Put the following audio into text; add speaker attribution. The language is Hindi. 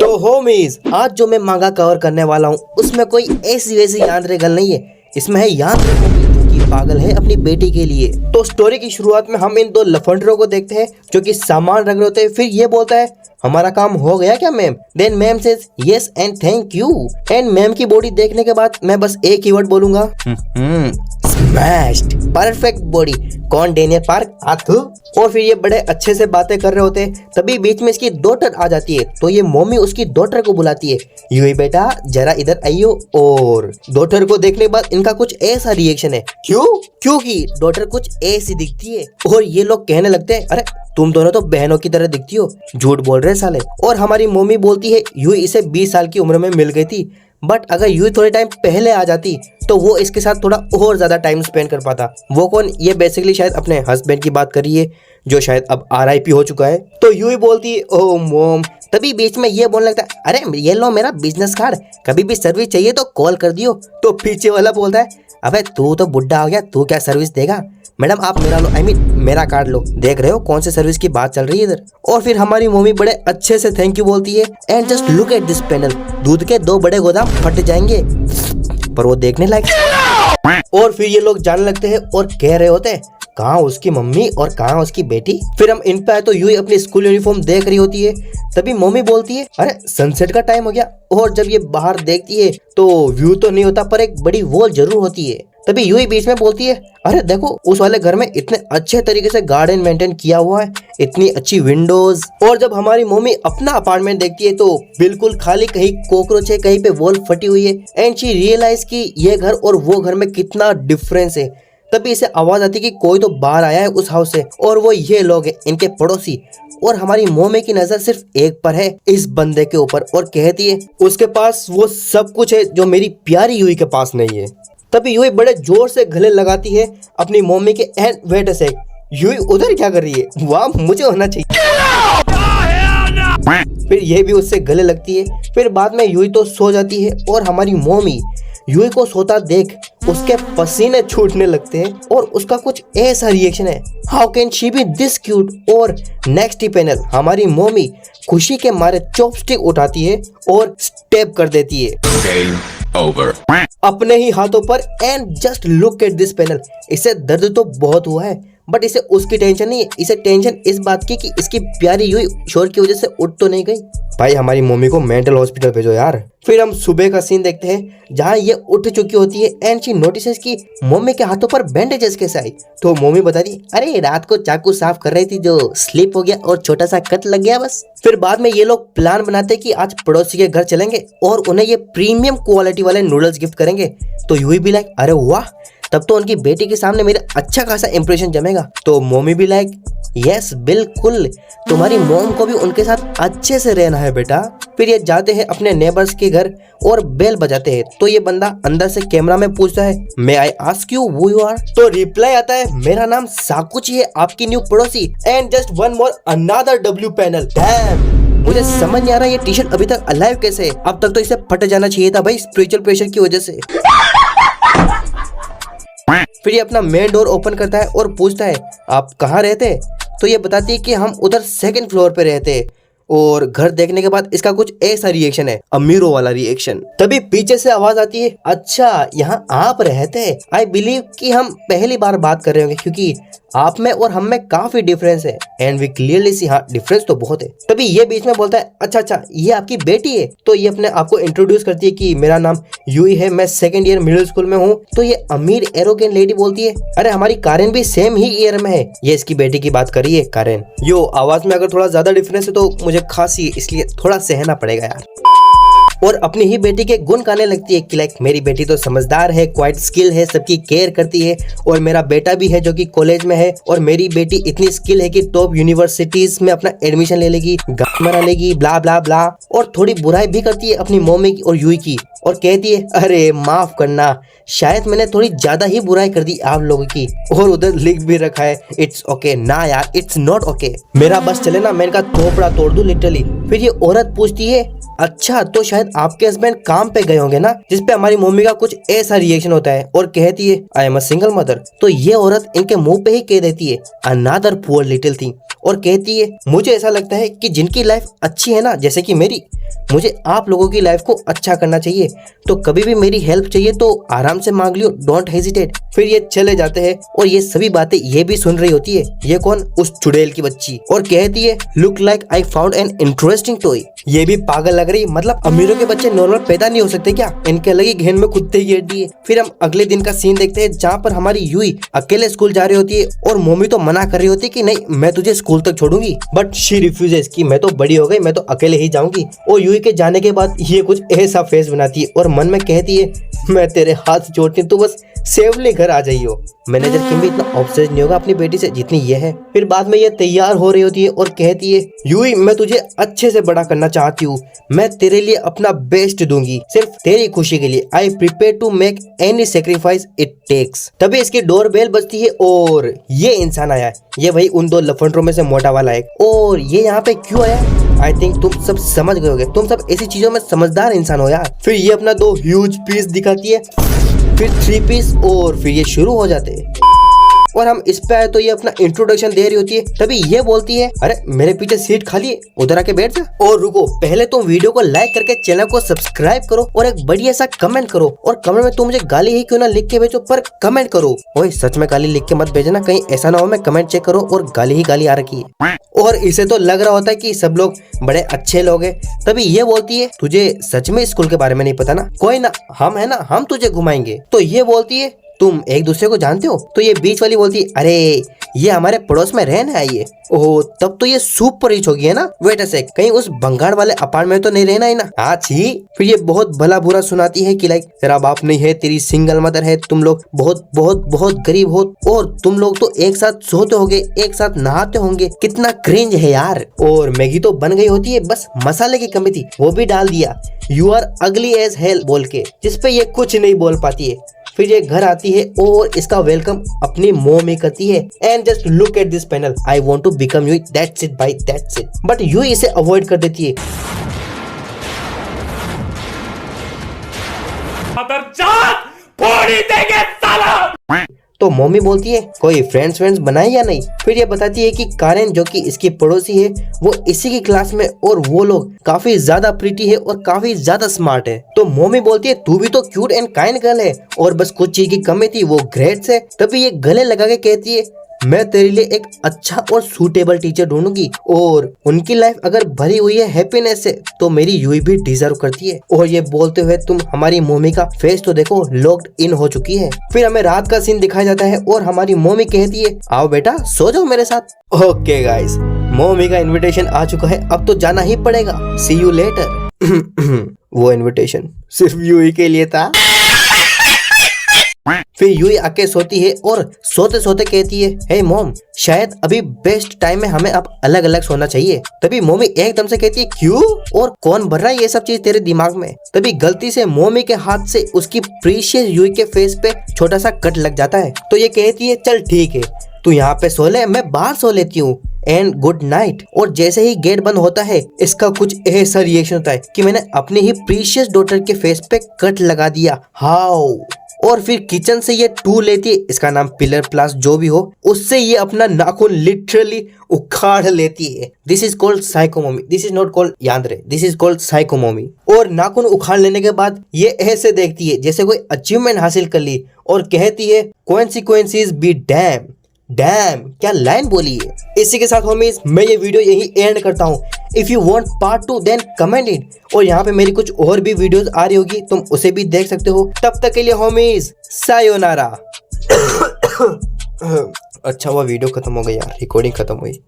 Speaker 1: तो होमीज, आज जो मैं मांगा कवर करने वाला हूँ उसमें कोई ऐसी वैसी यांत्रिक गल नहीं है, इसमें है यांत्रिक होमी जो कि पागल है अपनी बेटी के लिए। तो स्टोरी की शुरुआत में हम इन दो लफंडरों को देखते हैं जो कि सामान रख रहे होते हैं। फिर ये बोलता है हमारा काम हो गया क्या ma'am? Then ma'am says yes and thank you. And ma'am की बॉडी देखने के बाद मैं बस एक ही वर्ड बोलूंगा, स्मैश्ड, परफेक्ट बॉडी। कौन? डेनियल पार्क हाथू। और फिर ये बड़े अच्छे से बातें कर रहे होते हैं, तभी बीच में इसकी डॉटर आ जाती है। तो ये मम्मी उसकी डॉटर को बुलाती है, यूही बेटा जरा इधर आइयो। और डॉटर को देखने के बाद इनका कुछ ऐसा रिएक्शन है, क्योंकि डॉटर कुछ ऐसी दिखती है। और ये लोग कहने लगते हैं अरे तुम दोनों तो बहनों की तरह दिखती हो, झूठ बोल रहे साले। और हमारी मम्मी बोलती है यूही इसे 20 साल की उम्र में मिल गई थी, बट अगर यूही थोड़े टाइम पहले आ जाती तो वो इसके साथ थोड़ा और ज्यादा टाइम स्पेंड कर पाता। वो कौन? ये बेसिकली शायद अपने हस्बैंड की बात कर रही है जो शायद अब RIP हो चुका है। तो यूही बोलती है ओह मॉम। तभी बीच में ये बोलने लगता है अरे ये लो मेरा बिजनेस कार्ड, कभी भी सर्विस चाहिए तो कॉल कर दियो। तो पीछे वाला बोलता है अबे तू तो बुढ़ा हो गया, तू क्या सर्विस देगा? मैडम आप मेरा लो, मेरा कार्ड लो। देख रहे हो कौन से सर्विस की बात चल रही है इधर। और फिर हमारी मम्मी बड़े अच्छे से थैंक यू बोलती है and just look at this panel, दूध के 2 बड़े गोदाम फट जाएंगे, पर वो देखने लायक। और फिर ये लोग जाने लगते हैं और कह रहे होते हैं कहाँ उसकी मम्मी और कहाँ उसकी बेटी। फिर हम इन पे आए तो यूही अपनी स्कूल यूनिफॉर्म देख रही होती है। तभी मम्मी बोलती है अरे सनसेट का टाइम हो गया। और जब ये बाहर देखती है तो व्यू तो नहीं होता पर एक बड़ी वॉल जरूर होती है। तभी यूही बीच में बोलती है अरे देखो उस वाले घर में इतने अच्छे तरीके से गार्डन मेंटेन किया हुआ है, इतनी अच्छी विंडोज। और जब हमारी मम्मी अपना अपार्टमेंट देखती है तो बिल्कुल खाली, कहीं कॉकरोच है, कहीं पे वॉल फटी हुई है। एंड शी रियलाइज कि ये घर और वो घर में कितना डिफरेंस है। तभी इसे आवाज आती है कि कोई तो बाहर आया है उस हाउस से, और वो ये लोग हैं इनके पड़ोसी। और हमारी मम्मी की नजर सिर्फ एक पर है, इस बंदे के ऊपर, और कहती है उसके पास वो सब कुछ है जो मेरी प्यारी यूही के पास नहीं है। तभी यूही बड़े जोर से गले लगाती है अपनी मम्मी के एंड वेट अ सेक, यूही उधर क्या कर रही है? वाह मुझे होना चाहिए। फिर ये भी उससे गले लगती है। फिर बाद में यूही तो सो जाती है और हमारी मम्मी यूही को सोता देख उसके पसीने छूटने लगते हैं और उसका कुछ ऐसा रिएक्शन है, how can she be this cute. और नेक्स्ट ही पैनल हमारी मम्मी खुशी के मारे चॉपस्टिक उठाती है और स्टेप कर देती है Over. अपने ही हाथों पर। And just look at this panel, इसे दर्द तो बहुत हुआ है बट इसे उसकी टेंशन नहीं है, इसे टेंशन इस बात की कि इसकी प्यारी यूही शोर की वजह से उठ तो नहीं गई। भाई हमारी मम्मी को मेंटल हॉस्पिटल भेजो यार। फिर हम सुबह का सीन देखते हैं जहाँ ये उठ चुकी होती है एंड शी नोटिसेस कि मम्मी के हाथों पर बैंडेजेस कैसे आई। तो मम्मी बताती अरे रात को चाकू साफ कर रही थी जो स्लिप हो गया और छोटा सा कट लग गया बस। फिर बाद में ये लोग प्लान बनाते कि आज पड़ोसी के घर चलेंगे और उन्हें ये प्रीमियम क्वालिटी वाले नूडल्स गिफ्ट करेंगे। तो यूही भी लाइक अरे वाह, तब तो उनकी बेटी के सामने मेरा अच्छा खासा इंप्रेशन जमेगा। तो मम्मी भी लाइक यस बिल्कुल, तुम्हारी मॉम को भी उनके साथ अच्छे से रहना है बेटा। फिर ये जाते हैं अपने नेबर्स के घर और बेल बजाते हैं। तो ये बंदा अंदर से कैमरा में पूछता है may I ask you who you are. तो रिप्लाई आता है मेरा नाम साकुची है, आपकी न्यू पड़ोसी। And just one more another W panel. Damn, मुझे समझ नहीं आ रहा ये टी शर्ट अभी तक अलाइव कैसे है। अब तक तो इसे फट जाना चाहिए था भाई स्पिरिचुअल प्रेशर की वजह से। फिर ये अपना मेन डोर ओपन करता है और पूछता है आप कहाँ रहते हैं? तो ये बताती है कि हम उधर 2nd फ्लोर पे रहते हैं। और घर देखने के बाद इसका कुछ ऐसा रिएक्शन है, अमीरों वाला रिएक्शन। तभी पीछे से आवाज आती है अच्छा यहाँ आप रहते हैं। आई बिलीव कि हम पहली बार बात कर रहे होंगे क्योंकि आप में और हम में काफी डिफरेंस है। एंड वी क्लियरली सी हाँ डिफरेंस तो बहुत है। तभी ये बीच में बोलता है अच्छा ये आपकी बेटी है। तो ये अपने आप को इंट्रोड्यूस करती है कि मेरा नाम यूही है, मैं 2nd ईयर मिडिल स्कूल में हूँ। तो ये अमीर एरोगेंट लेडी बोलती है अरे हमारी कारेन भी सेम ही ईयर में है। ये इसकी बेटी की बात कर रही है कारेन। यो आवाज में अगर थोड़ा ज्यादा डिफरेंस है तो मुझे खांसी है, इसलिए थोड़ा सहना पड़ेगा यार। और अपनी ही बेटी के गुण गाने लगती है कि लाइक मेरी बेटी तो समझदार है, क्वाइट स्किल है, सबकी केयर करती है। और मेरा बेटा भी है जो कि कॉलेज में है। और मेरी बेटी इतनी स्किल है कि टॉप यूनिवर्सिटीज में अपना एडमिशन ले लेगी, गाँव मना लेगी, ब्ला ब्ला ब्ला। और थोड़ी बुराई भी करती है अपनी मम्मी की और यूही की, और कहती है अरे माफ करना, शायद मैंने थोड़ी ज्यादा ही बुराई कर दी आप लोगों की। और उधर लिख भी रखा है इट्स ओके ना यार, इट्स नॉट ओके, मेरा बस चले ना मैं इनका थोपड़ा तोड़ दूं लिटरली। फिर ये औरत पूछती है अच्छा तो शायद आपके हस्बैंड काम पे गए होंगे ना, जिसपे हमारी मम्मी का कुछ ऐसा रिएक्शन होता है और कहती है I am a single mother. तो ये औरत इनके मुंह पे ही कह देती है अनदर पुअर लिटिल थिंग। और कहती है मुझे ऐसा लगता है कि जिनकी लाइफ अच्छी है ना, जैसे कि मेरी, मुझे आप लोगों की लाइफ को अच्छा करना चाहिए, तो कभी भी मेरी हेल्प चाहिए तो आराम से मांग लियो, डोंट हेजिटेट। फिर ये चले जाते हैं और ये सभी बातें ये भी सुन रही होती है। ये कौन? उस चुड़ैल की बच्ची। और कहती है look like I found an interesting toy. ये भी पागल लग रही, मतलब अमीरों के बच्चे नॉर्मल पैदा नहीं हो सकते क्या? इनके अलग ही घेन में कुत्ते की हड्डी है। फिर हम अगले दिन का सीन देखते हैं जहाँ पर हमारी यूई अकेले स्कूल जा रही होती है और मम्मी तो मना कर रही होती है कि नहीं मैं तुझे स्कूल तक छोड़ूंगी, बट शी रिफ्यूजेस कि मैं तो बड़ी हो गई, मैं तो अकेले ही जाऊंगी। और यूई के जाने के बाद ये कुछ ऐसा फेस बनाती है और मन में कहती है मैं तेरे हाथ जोड़ती हूँ, तू बस सेफली घर आ जाइयो। मैनेजर किम भी इतना ऑब्सेस नहीं होगा अपनी बेटी से जितनी ये है। फिर बाद में ये तैयार हो रही होती है और कहती है यूई मैं तुझे अच्छे से बड़ा करना चाहती हूँ, मैं तेरे लिए अपना बेस्ट दूंगी, सिर्फ तेरी खुशी के लिए। I prepare to make any sacrifice it takes. तभी इसकी डोरबेल बजती है और ये इंसान आया है, ये वही उन दो लफंडरों में से मोटा वाला है। और ये यहाँ पे क्यों आया? आई थिंक तुम सब समझ गए होगे, तुम सब ऐसी चीजों में समझदार इंसान हो यार। फिर ये अपना 2 ह्यूज पीस दिखाती है, फिर 3 पीस और फिर ये शुरू हो जाते हैं। और हम इस पे आए तो ये अपना इंट्रोडक्शन दे रही होती है। तभी ये बोलती है अरे मेरे पीछे सीट खाली है, उधर आके बैठ जा। और रुको, पहले तुम वीडियो को लाइक करके चैनल को सब्सक्राइब करो और एक बढ़िया सा कमेंट करो। और कमेंट में तुम मुझे गाली ही क्यों ना लिख के भेजो, पर कमेंट करो। ओए सच में गाली लिख के मत भेजना, कहीं ऐसा ना हो मैं कमेंट चेक करो और गाली ही गाली आ रखी है। और इसे तो लग रहा होता है कि सब लोग बड़े अच्छे लोग हैं। तभी ये बोलती है तुझे सच में स्कूल के बारे में नहीं पता ना, कोई ना, हम है ना, हम तुझे घुमाएंगे। तो ये बोलती है तुम एक दूसरे को जानते हो? तो ये बीच वाली बोलती है अरे ये हमारे पड़ोस में रहने आई है। ओह तब तो ये सुपर रिच होगी है ना। वेट अ सेक, कहीं उस भंगार वाले अपार्टमेंट तो नहीं रहना है ना? हाँ छी। फिर ये बहुत भला बुरा सुनाती है कि लाइक तेरा बाप नहीं है, तेरी सिंगल मदर है, तुम लोग बहुत बहुत बहुत गरीब हो और तुम लोग तो एक साथ सोते होंगे, एक साथ नहाते होंगे, कितना क्रिंज है यार। और मैगी तो बन गई होती है, बस मसाले की कमी थी, वो भी डाल दिया। You are ugly as hell बोल के, जिसपे ये कुछ नहीं बोल पाती है। फिर ये घर आती है और इसका वेलकम अपनी मॉम ही करती है। And just look at this panel, I want to become you, that's it भाई, दैट्स इट। बट यू इसे अवॉइड कर देती है। तो मम्मी बोलती है कोई फ्रेंड्स बनाए या नहीं। फिर ये बताती है कि कारेन जो कि इसकी पड़ोसी है वो इसी की क्लास में, और वो लोग काफी ज्यादा प्रीटी है और काफी ज्यादा स्मार्ट है। तो मम्मी बोलती है तू भी तो क्यूट एंड काइंड गर्ल है और बस कुछ चीज की कमी थी, वो ग्रेड्स है। तभी ये गले लगा के कहती है मैं तेरे लिए एक अच्छा और सूटेबल टीचर ढूंढूंगी, और उनकी लाइफ अगर भरी हुई है हैप्पीनेस से तो मेरी यूई भी डिजर्व करती है। और ये बोलते हुए तुम हमारी मम्मी का फेस तो देखो, लॉक्ड इन हो चुकी है। फिर हमें रात का सीन दिखाया जाता है और हमारी मम्मी कहती है आओ बेटा सो जाओ मेरे साथ। ओके गाइस, मम्मी का इनविटेशन आ चुका है, अब तो जाना ही पड़ेगा, सी यू लेटर। वो इनविटेशन सिर्फ यूई के लिए था। फिर यूई आके सोती है और सोते सोते कहती है हे मॉम, शायद अभी बेस्ट टाइम में हमें अब अलग अलग सोना चाहिए। तभी मम्मी एकदम से कहती है क्यों, और कौन भर रहा है ये सब चीज तेरे दिमाग में? तभी गलती से मम्मी के हाथ से उसकी प्रीशियस यूई के फेस पे छोटा सा कट लग जाता है। तो ये कहती है चल ठीक है, तू यहाँ पे सो ले, मैं बाहर सो लेती हूँ, एंड गुड नाइट। और जैसे ही गेट बंद होता है इसका कुछ ऐसा रिएक्शन होता है कि मैंने अपनी ही प्रीशियस डॉटर के फेस पे कट लगा दिया, हाउ। और फिर किचन से ये टूल लेती है, इसका नाम पिलर प्लस जो भी हो, उससे ये अपना नाखून लिटरली उखाड़ लेती है। This is called psycho mommy, this is not called yandere, this is called psycho mommy. और नाखून उखाड़ लेने के बाद ये ऐसे देखती है जैसे कोई अचीवमेंट हासिल कर ली और कहती है कॉन्सिक्वेंसेस बी डैम। डैम क्या लाइन बोली है। इसी के साथ होमीज मैं ये वीडियो यही एंड करता हूँ। If you want part 2 then comment it. और यहाँ पे मेरी कुछ और भी वीडियोस आ रही होगी, तुम उसे भी देख सकते हो। तब तक के लिए होमीज सायोनारा। अच्छा हुआ वीडियो खत्म हो गई यार, रिकॉर्डिंग खत्म हुई।